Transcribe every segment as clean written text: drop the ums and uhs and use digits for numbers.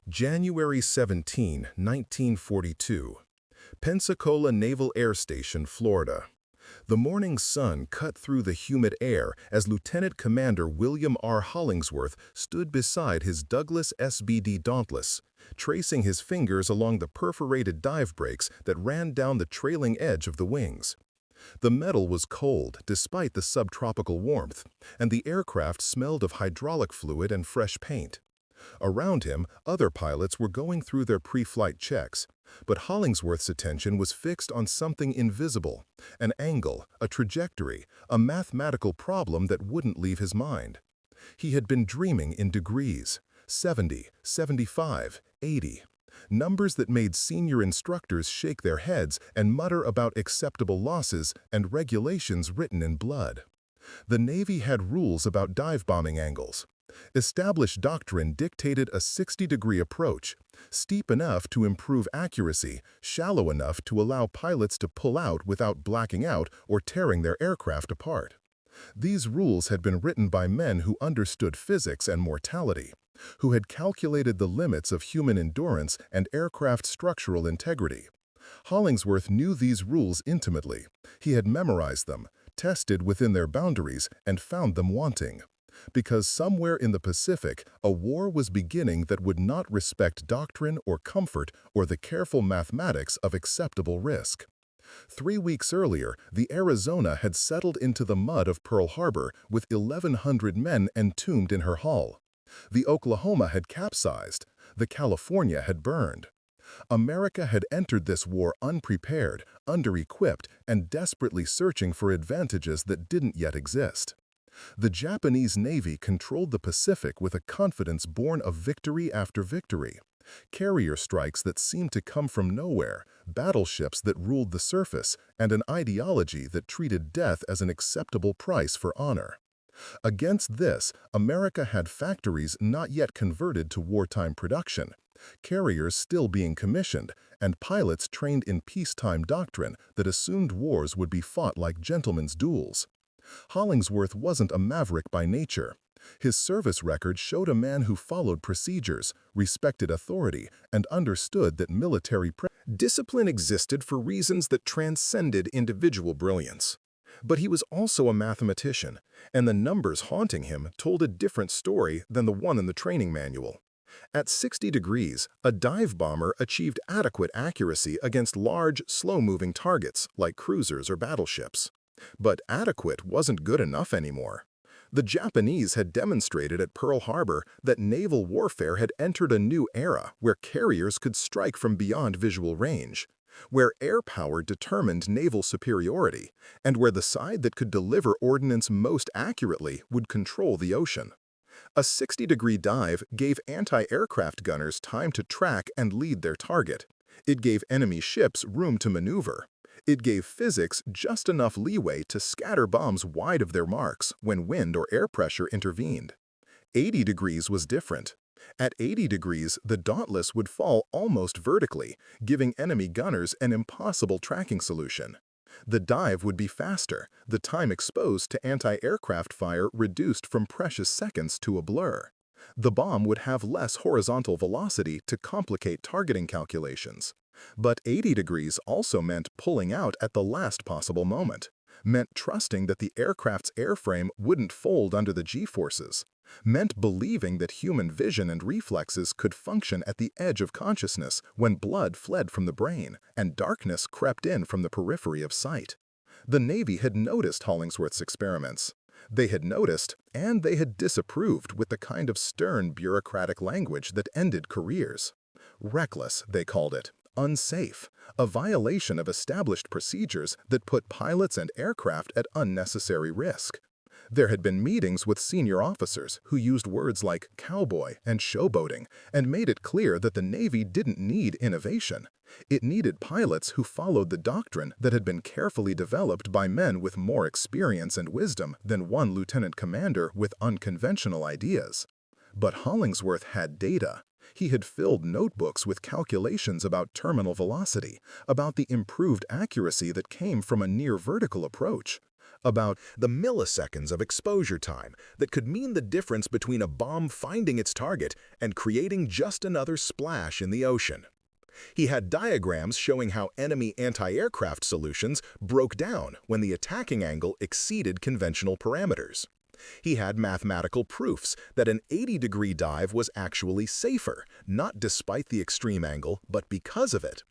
January 17, 1942. Pensacola Naval Air Station, Florida. The morning sun cut through the humid air as Lieutenant Commander William R. Hollingsworth stood beside his Douglas SBD Dauntless, tracing his fingers along the perforated dive brakes that ran down the trailing edge of the wings. The metal was cold despite the subtropical warmth, and the aircraft smelled of hydraulic fluid and fresh paint. Around him, other pilots were going through their pre-flight checks, but Hollingsworth's attention was fixed on something invisible, an angle, a trajectory, a mathematical problem that wouldn't leave his mind. He had been dreaming in degrees, 70, 75, 80, numbers that made senior instructors shake their heads and mutter about acceptable losses and regulations written in blood. The Navy had rules about dive bombing angles. Established doctrine dictated a 60-degree approach, steep enough to improve accuracy, shallow enough to allow pilots to pull out without blacking out or tearing their aircraft apart. These rules had been written by men who understood physics and mortality, who had calculated the limits of human endurance and aircraft structural integrity. Hollingsworth knew these rules intimately. He had memorized them, tested within their boundaries, and found them wanting. Because somewhere in the Pacific, a war was beginning that would not respect doctrine or comfort or the careful mathematics of acceptable risk. 3 weeks earlier, the Arizona had settled into the mud of Pearl Harbor with 1,100 men entombed in her hull. The Oklahoma had capsized. The California had burned. America had entered this war unprepared, under-equipped, and desperately searching for advantages that didn't yet exist. The Japanese Navy controlled the Pacific with a confidence born of victory after victory. Carrier strikes that seemed to come from nowhere, battleships that ruled the surface, and an ideology that treated death as an acceptable price for honor. Against this, America had factories not yet converted to wartime production, carriers still being commissioned, and pilots trained in peacetime doctrine that assumed wars would be fought like gentlemen's duels. Hollingsworth wasn't a maverick by nature. His service record showed a man who followed procedures, respected authority, and understood that military discipline existed for reasons that transcended individual brilliance. But he was also a mathematician, and the numbers haunting him told a different story than the one in the training manual. At 60 degrees, a dive bomber achieved adequate accuracy against large, slow-moving targets like cruisers or battleships. But adequate wasn't good enough anymore. The Japanese had demonstrated at Pearl Harbor that naval warfare had entered a new era where carriers could strike from beyond visual range, where air power determined naval superiority, and where the side that could deliver ordnance most accurately would control the ocean. A 60-degree dive gave anti-aircraft gunners time to track and lead their target. It gave enemy ships room to maneuver. It gave physics just enough leeway to scatter bombs wide of their marks when wind or air pressure intervened. 80 degrees was different. At 80 degrees, the Dauntless would fall almost vertically, giving enemy gunners an impossible tracking solution. The dive would be faster, the time exposed to anti-aircraft fire reduced from precious seconds to a blur. The bomb would have less horizontal velocity to complicate targeting calculations. But 80 degrees also meant pulling out at the last possible moment, meant trusting that the aircraft's airframe wouldn't fold under the G-forces, meant believing that human vision and reflexes could function at the edge of consciousness when blood fled from the brain and darkness crept in from the periphery of sight. The Navy had noticed Hollingsworth's experiments. They had noticed, and they had disapproved with the kind of stern bureaucratic language that ended careers. Reckless, they called it. Unsafe, a violation of established procedures that put pilots and aircraft at unnecessary risk. There had been meetings with senior officers who used words like cowboy and showboating and made it clear that the Navy didn't need innovation. It needed pilots who followed the doctrine that had been carefully developed by men with more experience and wisdom than one lieutenant commander with unconventional ideas. But Hollingsworth had data. He had filled notebooks with calculations about terminal velocity, about the improved accuracy that came from a near-vertical approach, about the milliseconds of exposure time that could mean the difference between a bomb finding its target and creating just another splash in the ocean. He had diagrams showing how enemy anti-aircraft solutions broke down when the attacking angle exceeded conventional parameters. He had mathematical proofs that an 80-degree dive was actually safer, not despite the extreme angle, but because of it.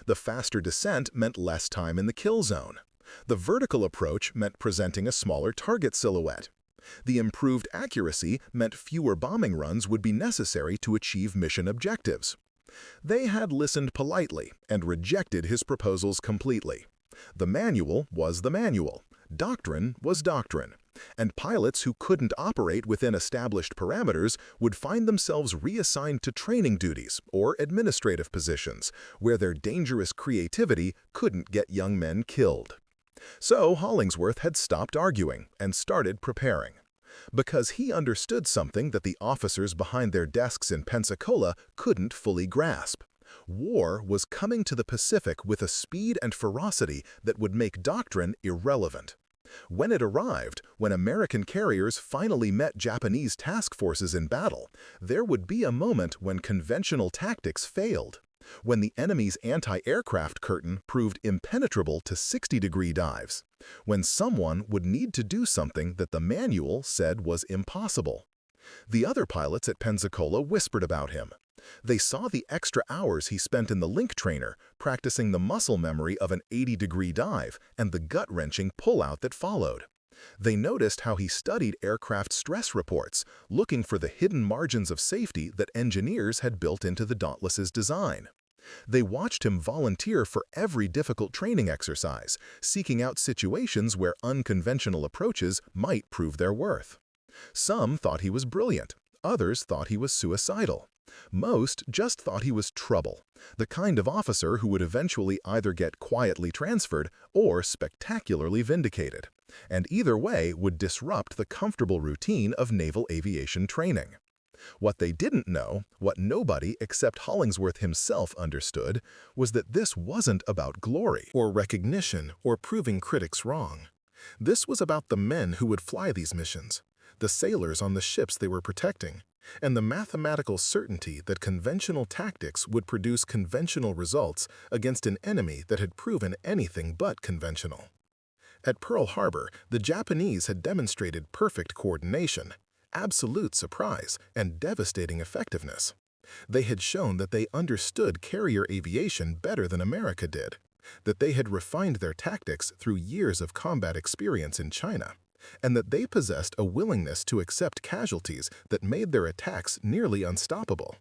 The faster descent meant less time in the kill zone. The vertical approach meant presenting a smaller target silhouette. The improved accuracy meant fewer bombing runs would be necessary to achieve mission objectives. They had listened politely and rejected his proposals completely. The manual was the manual. Doctrine was doctrine. And pilots who couldn't operate within established parameters would find themselves reassigned to training duties or administrative positions, where their dangerous creativity couldn't get young men killed. So Hollingsworth had stopped arguing and started preparing. Because he understood something that the officers behind their desks in Pensacola couldn't fully grasp. War was coming to the Pacific with a speed and ferocity that would make doctrine irrelevant. When it arrived, when American carriers finally met Japanese task forces in battle, there would be a moment when conventional tactics failed. When the enemy's anti-aircraft curtain proved impenetrable to 60-degree dives. When someone would need to do something that the manual said was impossible. The other pilots at Pensacola whispered about him. They saw the extra hours he spent in the link trainer, practicing the muscle memory of an 80-degree dive and the gut-wrenching pullout that followed. They noticed how he studied aircraft stress reports, looking for the hidden margins of safety that engineers had built into the Dauntless's design. They watched him volunteer for every difficult training exercise, seeking out situations where unconventional approaches might prove their worth. Some thought he was brilliant, others thought he was suicidal. Most just thought he was trouble, the kind of officer who would eventually either get quietly transferred or spectacularly vindicated, and either way would disrupt the comfortable routine of naval aviation training. What they didn't know, what nobody except Hollingsworth himself understood, was that this wasn't about glory or recognition or proving critics wrong. This was about the men who would fly these missions, the sailors on the ships they were protecting, and the mathematical certainty that conventional tactics would produce conventional results against an enemy that had proven anything but conventional. At Pearl Harbor, the Japanese had demonstrated perfect coordination, absolute surprise, and devastating effectiveness. They had shown that they understood carrier aviation better than America did, that they had refined their tactics through years of combat experience in China, and that they possessed a willingness to accept casualties that made their attacks nearly unstoppable.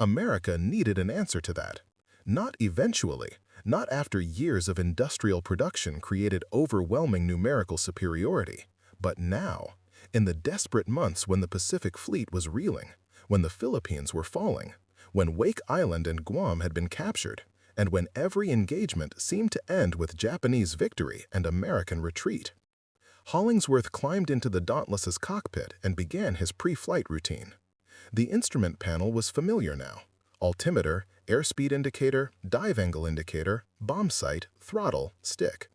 America needed an answer to that. Not eventually, not after years of industrial production created overwhelming numerical superiority, but now, in the desperate months when the Pacific Fleet was reeling, when the Philippines were falling, when Wake Island and Guam had been captured, and when every engagement seemed to end with Japanese victory and American retreat. Hollingsworth climbed into the Dauntless's cockpit and began his pre-flight routine. The instrument panel was familiar now. Altimeter, airspeed indicator, dive angle indicator, bomb sight, throttle, stick.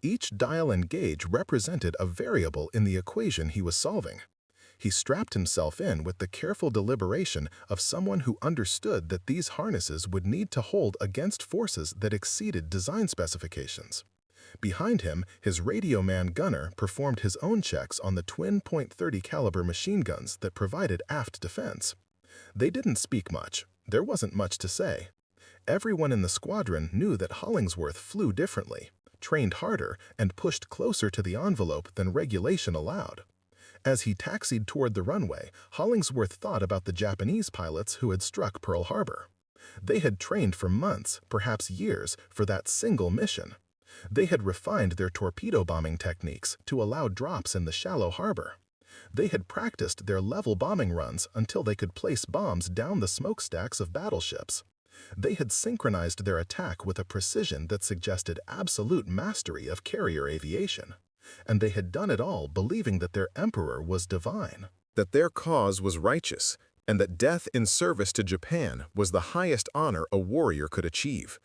Each dial and gauge represented a variable in the equation he was solving. He strapped himself in with the careful deliberation of someone who understood that these harnesses would need to hold against forces that exceeded design specifications. Behind him, his radio man gunner performed his own checks on the twin .30 caliber machine guns that provided aft defense. They didn't speak much. There wasn't much to say. Everyone in the squadron knew that Hollingsworth flew differently, trained harder, and pushed closer to the envelope than regulation allowed. As he taxied toward the runway, Hollingsworth thought about the Japanese pilots who had struck Pearl Harbor. They had trained for months, perhaps years, for that single mission. They had refined their torpedo bombing techniques to allow drops in the shallow harbor. They had practiced their level bombing runs until they could place bombs down the smokestacks of battleships. They had synchronized their attack with a precision that suggested absolute mastery of carrier aviation. And they had done it all believing that their emperor was divine, that their cause was righteous, and that death in service to Japan was the highest honor a warrior could achieve.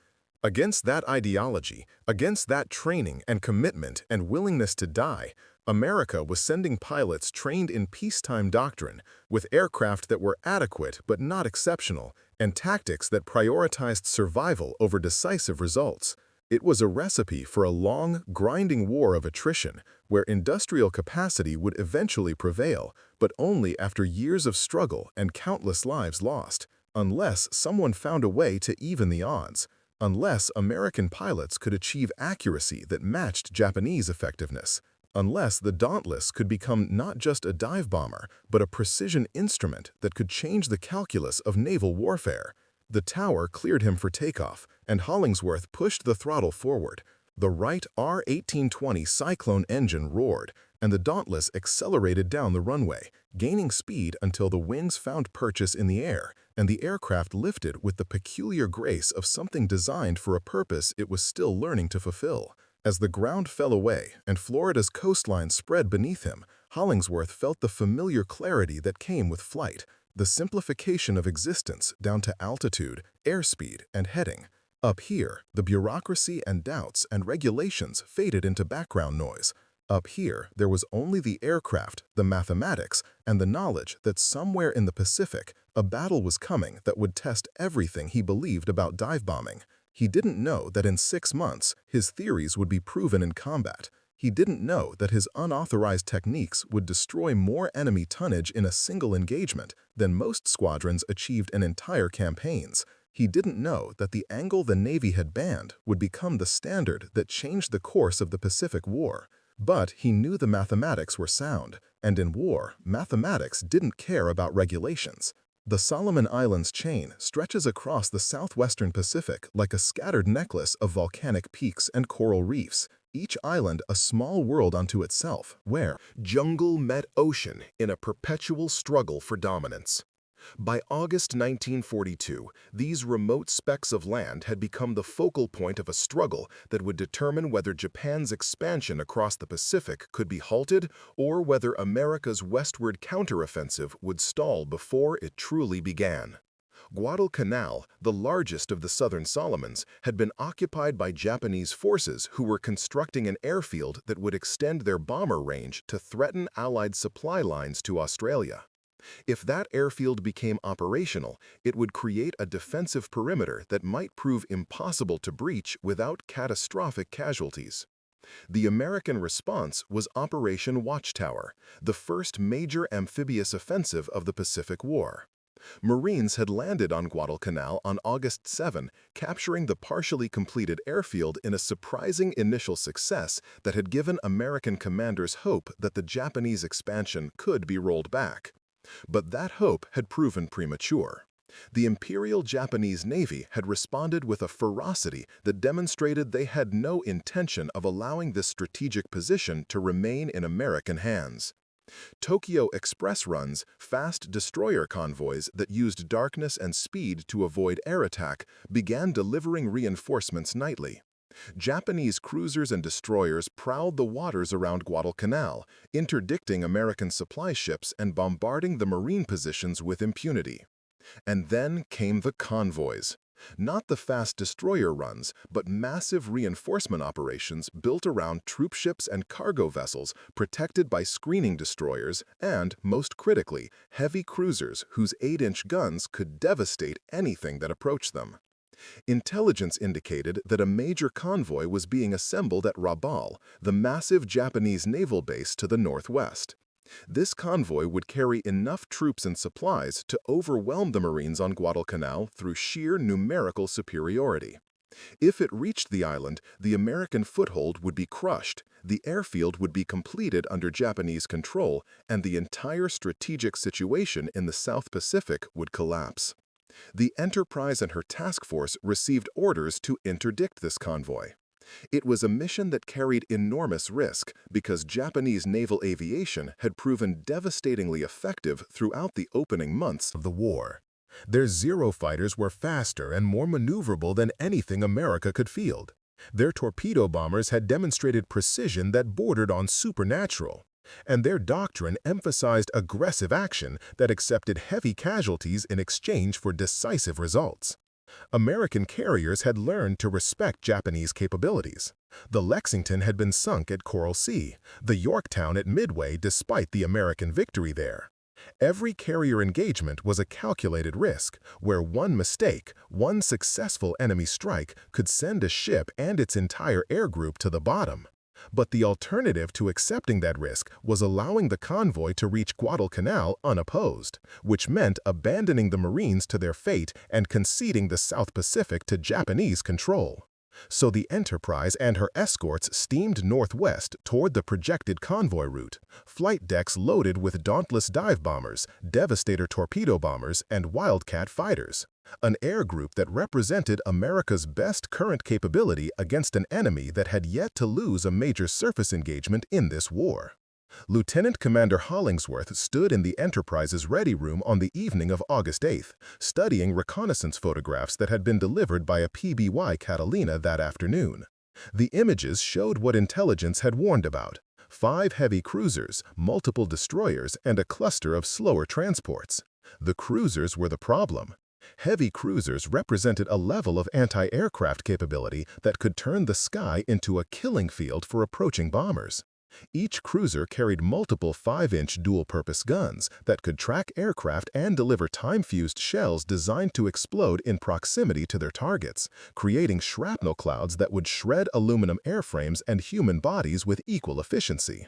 Against that ideology, against that training and commitment and willingness to die, America was sending pilots trained in peacetime doctrine, with aircraft that were adequate but not exceptional, and tactics that prioritized survival over decisive results. It was a recipe for a long, grinding war of attrition, where industrial capacity would eventually prevail, but only after years of struggle and countless lives lost, unless someone found a way to even the odds. Unless American pilots could achieve accuracy that matched Japanese effectiveness, unless the Dauntless could become not just a dive bomber, but a precision instrument that could change the calculus of naval warfare. The tower cleared him for takeoff, and Hollingsworth pushed the throttle forward. The Wright R-1820 Cyclone engine roared, and the Dauntless accelerated down the runway, gaining speed until the wings found purchase in the air, and the aircraft lifted with the peculiar grace of something designed for a purpose it was still learning to fulfill. As the ground fell away and Florida's coastline spread beneath him, Hollingsworth felt the familiar clarity that came with flight, the simplification of existence down to altitude, airspeed, and heading. Up here, the bureaucracy and doubts and regulations faded into background noise. Up here, there was only the aircraft, the mathematics, and the knowledge that somewhere in the Pacific, a battle was coming that would test everything he believed about dive bombing. He didn't know that in 6 months, his theories would be proven in combat. He didn't know that his unauthorized techniques would destroy more enemy tonnage in a single engagement than most squadrons achieved in entire campaigns. He didn't know that the angle the Navy had banned would become the standard that changed the course of the Pacific War. But he knew the mathematics were sound, and in war, mathematics didn't care about regulations. The Solomon Islands chain stretches across the southwestern Pacific like a scattered necklace of volcanic peaks and coral reefs, each island a small world unto itself, where jungle met ocean in a perpetual struggle for dominance. By August 1942, these remote specks of land had become the focal point of a struggle that would determine whether Japan's expansion across the Pacific could be halted or whether America's westward counteroffensive would stall before it truly began. Guadalcanal, the largest of the southern Solomons, had been occupied by Japanese forces who were constructing an airfield that would extend their bomber range to threaten Allied supply lines to Australia. If that airfield became operational, it would create a defensive perimeter that might prove impossible to breach without catastrophic casualties. The American response was Operation Watchtower, the first major amphibious offensive of the Pacific War. Marines had landed on Guadalcanal on August 7, capturing the partially completed airfield in a surprising initial success that had given American commanders hope that the Japanese expansion could be rolled back. But that hope had proven premature. The Imperial Japanese Navy had responded with a ferocity that demonstrated they had no intention of allowing this strategic position to remain in American hands. Tokyo Express runs, fast destroyer convoys that used darkness and speed to avoid air attack, began delivering reinforcements nightly. Japanese cruisers and destroyers prowled the waters around Guadalcanal, interdicting American supply ships and bombarding the marine positions with impunity. And then came the convoys. Not the fast destroyer runs, but massive reinforcement operations built around troopships and cargo vessels protected by screening destroyers and, most critically, heavy cruisers whose 8-inch guns could devastate anything that approached them. Intelligence indicated that a major convoy was being assembled at Rabaul, the massive Japanese naval base to the northwest. This convoy would carry enough troops and supplies to overwhelm the Marines on Guadalcanal through sheer numerical superiority. If it reached the island, the American foothold would be crushed, the airfield would be completed under Japanese control, and the entire strategic situation in the South Pacific would collapse. The Enterprise and her task force received orders to interdict this convoy. It was a mission that carried enormous risk because Japanese naval aviation had proven devastatingly effective throughout the opening months of the war. Their Zero fighters were faster and more maneuverable than anything America could field. Their torpedo bombers had demonstrated precision that bordered on supernatural. And their doctrine emphasized aggressive action that accepted heavy casualties in exchange for decisive results. American carriers had learned to respect Japanese capabilities. The Lexington had been sunk at Coral Sea, the Yorktown at Midway despite the American victory there. Every carrier engagement was a calculated risk, where one mistake, one successful enemy strike could send a ship and its entire air group to the bottom. But the alternative to accepting that risk was allowing the convoy to reach Guadalcanal unopposed, which meant abandoning the Marines to their fate and conceding the South Pacific to Japanese control. So the Enterprise and her escorts steamed northwest toward the projected convoy route, flight decks loaded with Dauntless dive bombers, Devastator torpedo bombers, and Wildcat fighters, an air group that represented America's best current capability against an enemy that had yet to lose a major surface engagement in this war. Lieutenant Commander Hollingsworth stood in the Enterprise's ready room on the evening of August 8th, studying reconnaissance photographs that had been delivered by a PBY Catalina that afternoon. The images showed what intelligence had warned about: 5 heavy cruisers, multiple destroyers, and a cluster of slower transports. The cruisers were the problem. Heavy cruisers represented a level of anti-aircraft capability that could turn the sky into a killing field for approaching bombers. Each cruiser carried multiple 5-inch dual-purpose guns that could track aircraft and deliver time-fused shells designed to explode in proximity to their targets, creating shrapnel clouds that would shred aluminum airframes and human bodies with equal efficiency.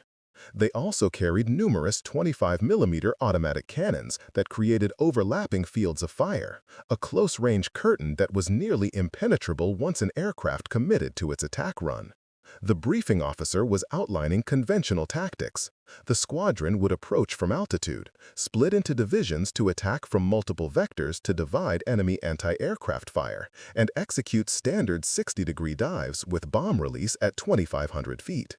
They also carried numerous 25mm automatic cannons that created overlapping fields of fire, a close-range curtain that was nearly impenetrable once an aircraft committed to its attack run. The briefing officer was outlining conventional tactics. The squadron would approach from altitude, split into divisions to attack from multiple vectors to divide enemy anti-aircraft fire, and execute standard 60-degree dives with bomb release at 2,500 feet.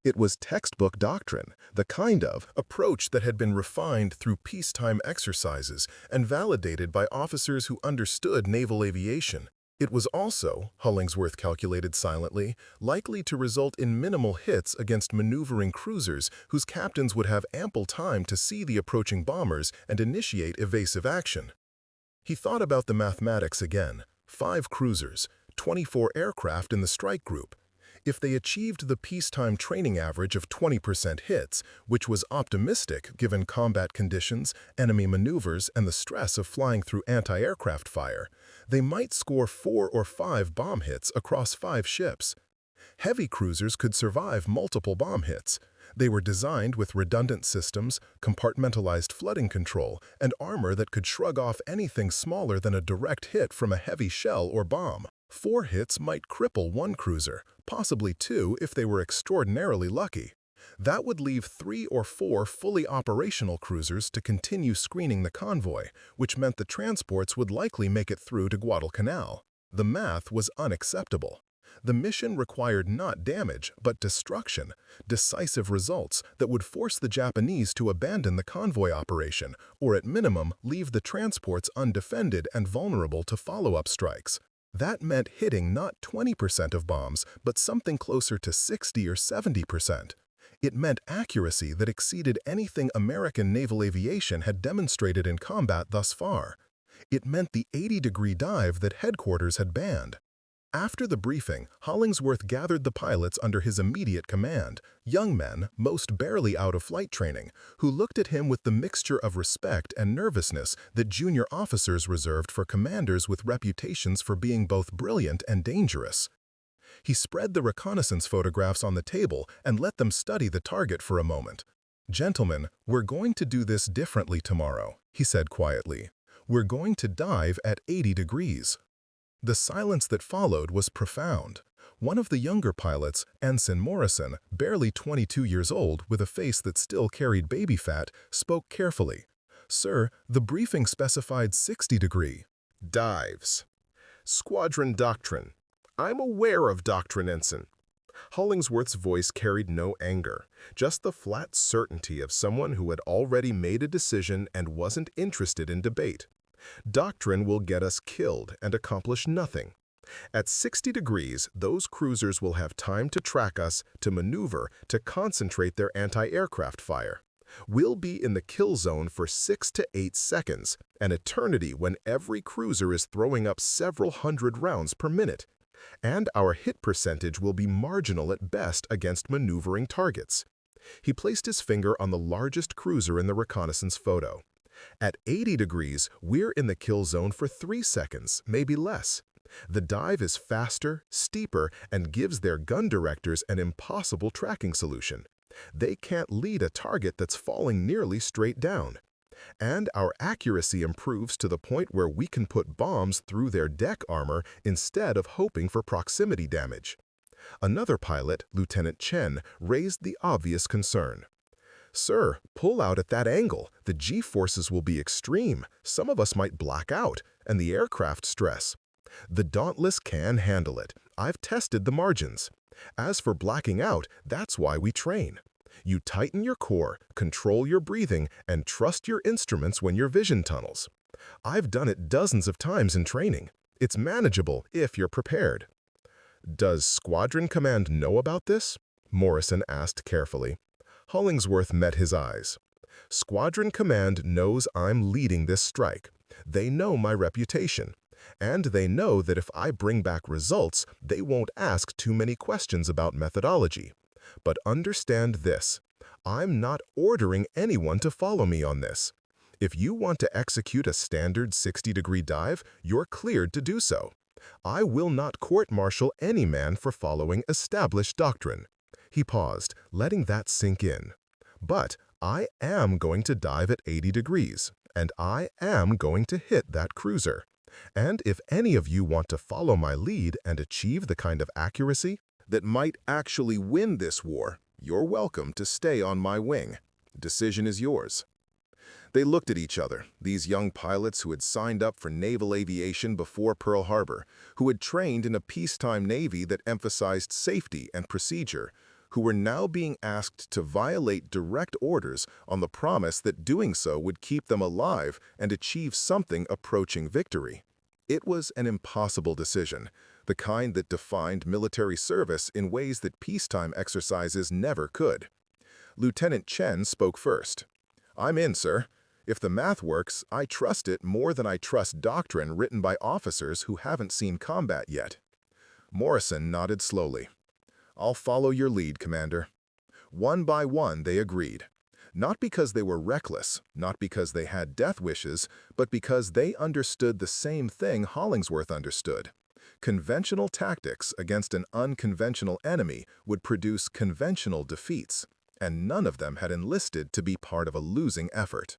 It was textbook doctrine, the kind of approach that had been refined through peacetime exercises and validated by officers who understood naval aviation. It was also, Hollingsworth calculated silently, likely to result in minimal hits against maneuvering cruisers whose captains would have ample time to see the approaching bombers and initiate evasive action. He thought about the mathematics again: 5 cruisers, 24 aircraft in the strike group. If they achieved the peacetime training average of 20% hits, which was optimistic given combat conditions, enemy maneuvers, and the stress of flying through anti-aircraft fire, they might score 4 or 5 bomb hits across 5 ships. Heavy cruisers could survive multiple bomb hits. They were designed with redundant systems, compartmentalized flooding control, and armor that could shrug off anything smaller than a direct hit from a heavy shell or bomb. 4 hits might cripple one cruiser, possibly 2 if they were extraordinarily lucky. That would leave 3 or 4 fully operational cruisers to continue screening the convoy, which meant the transports would likely make it through to Guadalcanal. The math was unacceptable. The mission required not damage, but destruction, decisive results that would force the Japanese to abandon the convoy operation, or at minimum leave the transports undefended and vulnerable to follow-up strikes. That meant hitting not 20% of bombs, but something closer to 60 or 70%. It meant accuracy that exceeded anything American naval aviation had demonstrated in combat thus far. It meant the 80-degree dive that headquarters had banned. After the briefing, Hollingsworth gathered the pilots under his immediate command, young men, most barely out of flight training, who looked at him with the mixture of respect and nervousness that junior officers reserved for commanders with reputations for being both brilliant and dangerous. He spread the reconnaissance photographs on the table and let them study the target for a moment. "Gentlemen, we're going to do this differently tomorrow," he said quietly. "We're going to dive at 80 degrees. The silence that followed was profound. One of the younger pilots, Ensign Morrison, barely 22 years old with a face that still carried baby fat, spoke carefully. "Sir, the briefing specified 60-degree. Dives. Squadron doctrine. I'm aware of doctrine, Ensign." Hollingsworth's voice carried no anger, just the flat certainty of someone who had already made a decision and wasn't interested in debate. Doctrine will get us killed and accomplish nothing. At 60 degrees, those cruisers will have time to track us, to maneuver, to concentrate their anti-aircraft fire. We'll be in the kill zone for 6 to 8 seconds, an eternity when every cruiser is throwing up several hundred rounds per minute. And our hit percentage will be marginal at best against maneuvering targets. He placed his finger on the largest cruiser in the reconnaissance photo. At 80 degrees, we're in the kill zone for 3 seconds, maybe less. The dive is faster, steeper, and gives their gun directors an impossible tracking solution. They can't lead a target that's falling nearly straight down. And our accuracy improves to the point where we can put bombs through their deck armor instead of hoping for proximity damage. Another pilot, Lieutenant Chen, raised the obvious concern. "Sir, pull out at that angle. The G-forces will be extreme. Some of us might black out, and the aircraft stress." "The Dauntless can handle it. I've tested the margins. As for blacking out, that's why we train. You tighten your core, control your breathing, and trust your instruments when your vision tunnels. I've done it dozens of times in training. It's manageable if you're prepared." "Does Squadron Command know about this?" Morrison asked carefully. Hollingsworth met his eyes. "Squadron Command knows I'm leading this strike. They know my reputation. And they know that if I bring back results, they won't ask too many questions about methodology. But understand this, I'm not ordering anyone to follow me on this. If you want to execute a standard 60-degree dive, you're cleared to do so. I will not court-martial any man for following established doctrine." He paused, letting that sink in. "But I am going to dive at 80 degrees, and I am going to hit that cruiser. And if any of you want to follow my lead and achieve the kind of accuracy that might actually win this war, you're welcome to stay on my wing. Decision is yours." They looked at each other, these young pilots who had signed up for naval aviation before Pearl Harbor, who had trained in a peacetime Navy that emphasized safety and procedure, who were now being asked to violate direct orders on the promise that doing so would keep them alive and achieve something approaching victory. It was an impossible decision, the kind that defined military service in ways that peacetime exercises never could. Lieutenant Chen spoke first. "I'm in, sir. If the math works, I trust it more than I trust doctrine written by officers who haven't seen combat yet." Morrison nodded slowly. "I'll follow your lead, Commander." One by one, they agreed. Not because they were reckless, not because they had death wishes, but because they understood the same thing Hollingsworth understood. Conventional tactics against an unconventional enemy would produce conventional defeats, and none of them had enlisted to be part of a losing effort.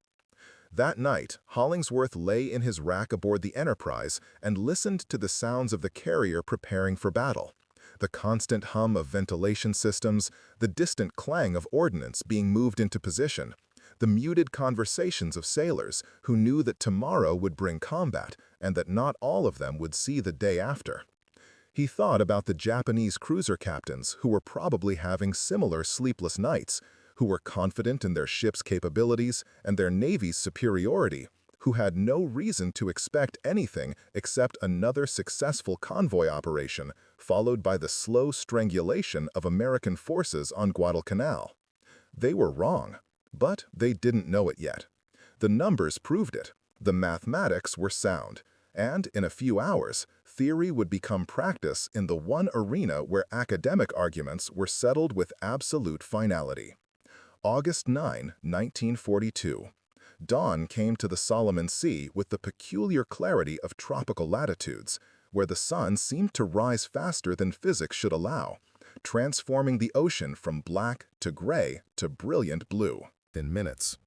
That night, Hollingsworth lay in his rack aboard the Enterprise and listened to the sounds of the carrier preparing for battle. The constant hum of ventilation systems, the distant clang of ordnance being moved into position, the muted conversations of sailors who knew that tomorrow would bring combat and that not all of them would see the day after. He thought about the Japanese cruiser captains who were probably having similar sleepless nights, who were confident in their ship's capabilities and their Navy's superiority, who had no reason to expect anything except another successful convoy operation, followed by the slow strangulation of American forces on Guadalcanal. They were wrong, but they didn't know it yet. The numbers proved it. The mathematics were sound, and in a few hours, theory would become practice in the one arena where academic arguments were settled with absolute finality. August 9, 1942. Dawn came to the Solomon Sea with the peculiar clarity of tropical latitudes, where the sun seemed to rise faster than physics should allow, transforming the ocean from black to gray to brilliant blue. In minutes.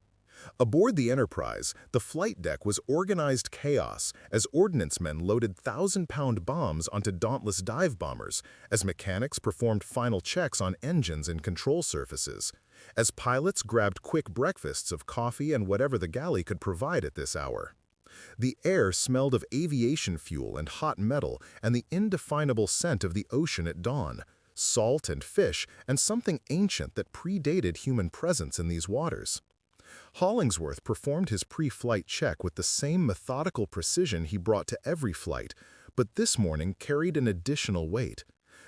Aboard the Enterprise, the flight deck was organized chaos as ordnance men loaded 1,000-pound bombs onto Dauntless dive bombers, as mechanics performed final checks on engines and control surfaces, as pilots grabbed quick breakfasts of coffee and whatever the galley could provide at this hour. The air smelled of aviation fuel and hot metal and the indefinable scent of the ocean at dawn, salt and fish and something ancient that predated human presence in these waters. Hollingsworth performed his pre-flight check with the same methodical precision he brought to every flight, but this morning carried an additional weight.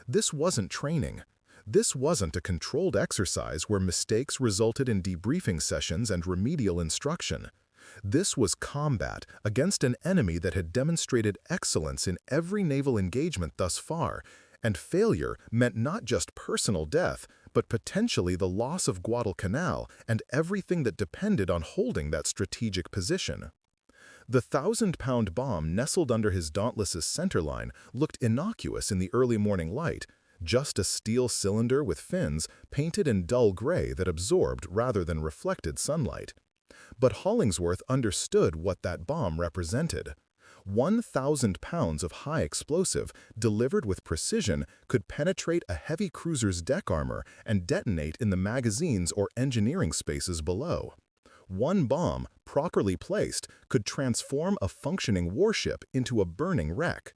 This wasn't training. This wasn't a controlled exercise where mistakes resulted in debriefing sessions and remedial instruction. This was combat against an enemy that had demonstrated excellence in every naval engagement thus far, and failure meant not just personal death, but potentially the loss of Guadalcanal and everything that depended on holding that strategic position. The 1,000-pound bomb nestled under his Dauntless's centerline looked innocuous in the early morning light, just a steel cylinder with fins painted in dull gray that absorbed rather than reflected sunlight. But Hollingsworth understood what that bomb represented. 1,000 pounds of high explosive, delivered with precision, could penetrate a heavy cruiser's deck armor and detonate in the magazines or engineering spaces below. One bomb, properly placed, could transform a functioning warship into a burning wreck.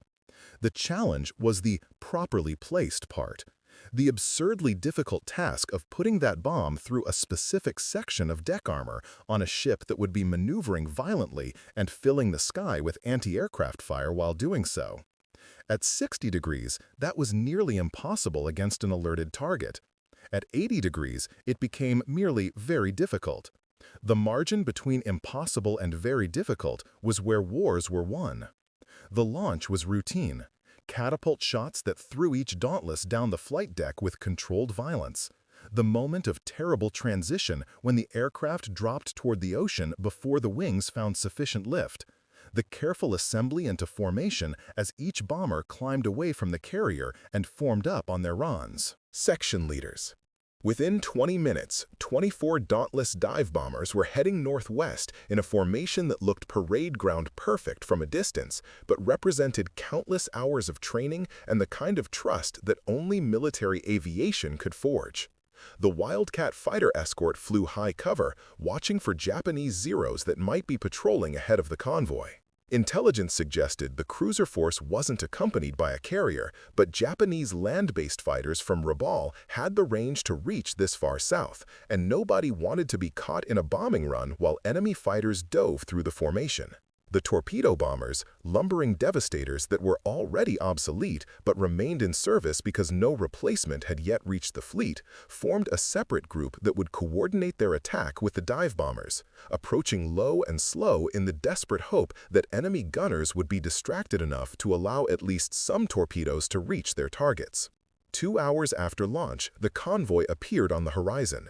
The challenge was the properly placed part. The absurdly difficult task of putting that bomb through a specific section of deck armor on a ship that would be maneuvering violently and filling the sky with anti-aircraft fire while doing so. At 60 degrees, that was nearly impossible against an alerted target. At 80 degrees, it became merely very difficult. The margin between impossible and very difficult was where wars were won. The launch was routine. Catapult shots that threw each Dauntless down the flight deck with controlled violence. The moment of terrible transition when the aircraft dropped toward the ocean before the wings found sufficient lift. The careful assembly into formation as each bomber climbed away from the carrier and formed up on their rons. Section leaders. Within 20 minutes, 24 Dauntless dive bombers were heading northwest in a formation that looked parade ground perfect from a distance, but represented countless hours of training and the kind of trust that only military aviation could forge. The Wildcat fighter escort flew high cover, watching for Japanese Zeros that might be patrolling ahead of the convoy. Intelligence suggested the cruiser force wasn't accompanied by a carrier, but Japanese land-based fighters from Rabaul had the range to reach this far south, and nobody wanted to be caught in a bombing run while enemy fighters dove through the formation. The torpedo bombers, lumbering devastators that were already obsolete but remained in service because no replacement had yet reached the fleet, formed a separate group that would coordinate their attack with the dive bombers, approaching low and slow in the desperate hope that enemy gunners would be distracted enough to allow at least some torpedoes to reach their targets. 2 hours after launch, the convoy appeared on the horizon.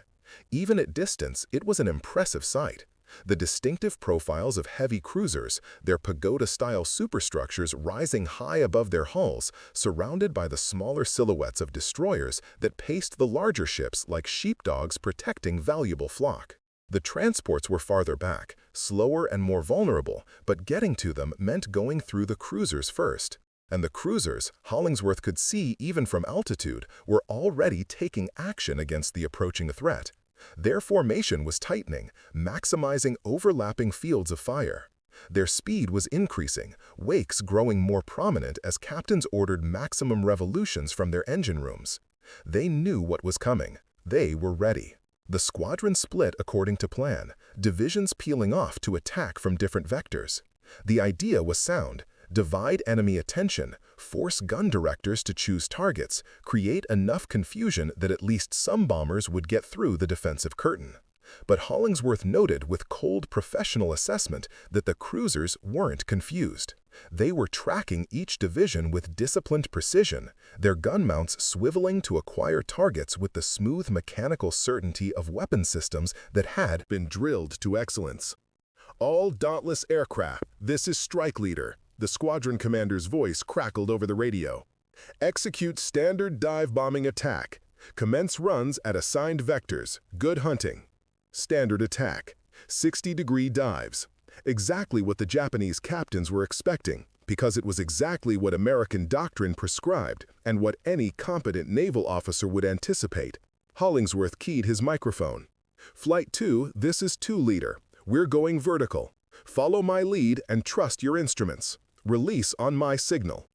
Even at distance, it was an impressive sight. The distinctive profiles of heavy cruisers, their pagoda-style superstructures rising high above their hulls, surrounded by the smaller silhouettes of destroyers that paced the larger ships like sheepdogs protecting valuable flock. The transports were farther back, slower and more vulnerable, but getting to them meant going through the cruisers first. And the cruisers, Hollingsworth could see even from altitude, were already taking action against the approaching threat. Their formation was tightening, maximizing overlapping fields of fire. Their speed was increasing, wakes growing more prominent as captains ordered maximum revolutions from their engine rooms. They knew what was coming. They were ready. The squadron split according to plan, divisions peeling off to attack from different vectors. The idea was sound. Divide enemy attention, force gun directors to choose targets, create enough confusion that at least some bombers would get through the defensive curtain. But Hollingsworth noted with cold professional assessment that the cruisers weren't confused. They were tracking each division with disciplined precision, their gun mounts swiveling to acquire targets with the smooth mechanical certainty of weapon systems that had been drilled to excellence. All Dauntless aircraft, this is Strike Leader. The squadron commander's voice crackled over the radio. Execute standard dive bombing attack. Commence runs at assigned vectors. Good hunting. Standard attack. 60-degree dives. Exactly what the Japanese captains were expecting, because it was exactly what American doctrine prescribed and what any competent naval officer would anticipate. Hollingsworth keyed his microphone. Flight 2, this is 2 Leader. We're going vertical. Follow my lead and trust your instruments. Release on my signal.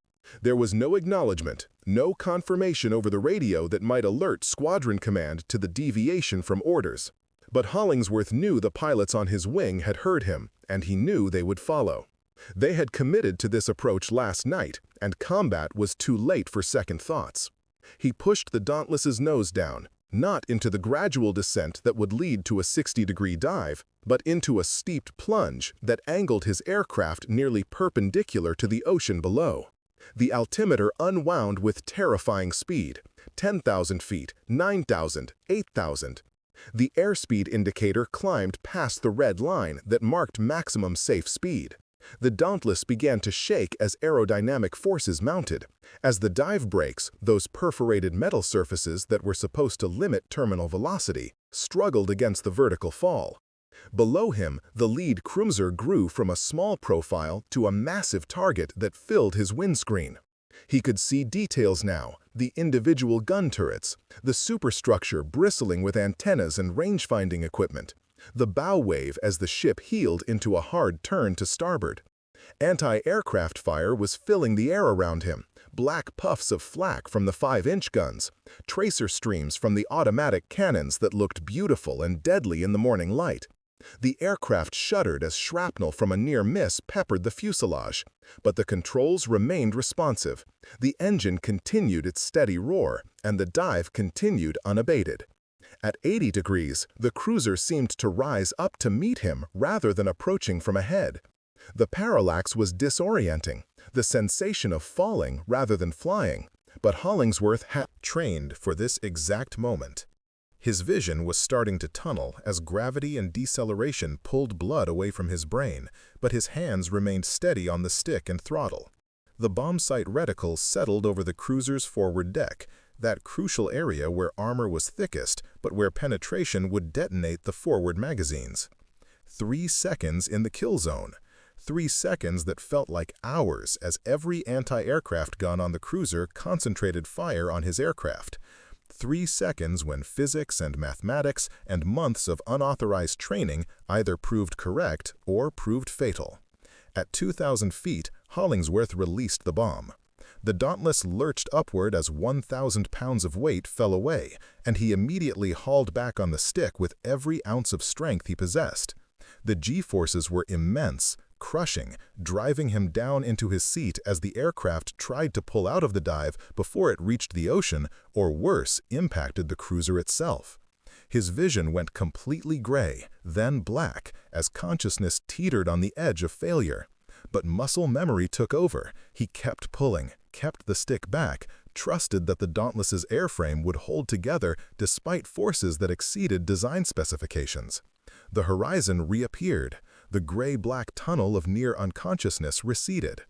There was no acknowledgement, no confirmation over the radio that might alert Squadron Command to the deviation from orders. But Hollingsworth knew the pilots on his wing had heard him, and he knew they would follow. They had committed to this approach last night, and combat was too late for second thoughts. He pushed the Dauntless's nose down, not into the gradual descent that would lead to a 60-degree dive, but into a steeped plunge that angled his aircraft nearly perpendicular to the ocean below. The altimeter unwound with terrifying speed: 10,000 feet, 9,000, 8,000. The airspeed indicator climbed past the red line that marked maximum safe speed. The Dauntless began to shake as aerodynamic forces mounted. As the dive brakes, those perforated metal surfaces that were supposed to limit terminal velocity, struggled against the vertical fall. Below him, the lead cruiser grew from a small profile to a massive target that filled his windscreen. He could see details now: the individual gun turrets, the superstructure bristling with antennas and range-finding equipment, the bow wave as the ship heeled into a hard turn to starboard. Anti-aircraft fire was filling the air around him: black puffs of flak from the 5-inch guns, tracer streams from the automatic cannons that looked beautiful and deadly in the morning light. The aircraft shuddered as shrapnel from a near miss peppered the fuselage, but the controls remained responsive. The engine continued its steady roar, and the dive continued unabated. At 80 degrees, the cruiser seemed to rise up to meet him rather than approaching from ahead. The parallax was disorienting, the sensation of falling rather than flying, but Hollingsworth had trained for this exact moment. His vision was starting to tunnel as gravity and deceleration pulled blood away from his brain, but his hands remained steady on the stick and throttle. The bomb sight reticles settled over the cruiser's forward deck, that crucial area where armor was thickest, but where penetration would detonate the forward magazines. 3 seconds in the kill zone. 3 seconds that felt like hours as every anti-aircraft gun on the cruiser concentrated fire on his aircraft. 3 seconds when physics and mathematics and months of unauthorized training either proved correct or proved fatal. At 2,000 feet, Hollingsworth released the bomb. The Dauntless lurched upward as 1,000 pounds of weight fell away, and he immediately hauled back on the stick with every ounce of strength he possessed. The G-forces were immense, crushing, driving him down into his seat as the aircraft tried to pull out of the dive before it reached the ocean, or worse, impacted the cruiser itself. His vision went completely gray, then black, as consciousness teetered on the edge of failure. But muscle memory took over. He kept pulling, kept the stick back, trusted that the Dauntless's airframe would hold together despite forces that exceeded design specifications. The horizon reappeared. The gray-black tunnel of near unconsciousness receded.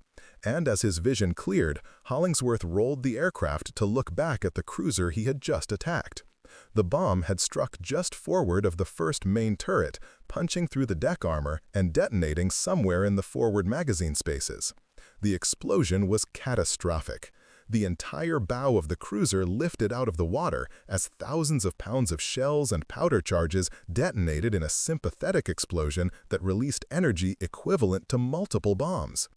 And as his vision cleared, Hollingsworth rolled the aircraft to look back at the cruiser he had just attacked. The bomb had struck just forward of the first main turret, punching through the deck armor and detonating somewhere in the forward magazine spaces. The explosion was catastrophic. The entire bow of the cruiser lifted out of the water as thousands of pounds of shells and powder charges detonated in a sympathetic explosion that released energy equivalent to multiple bombs.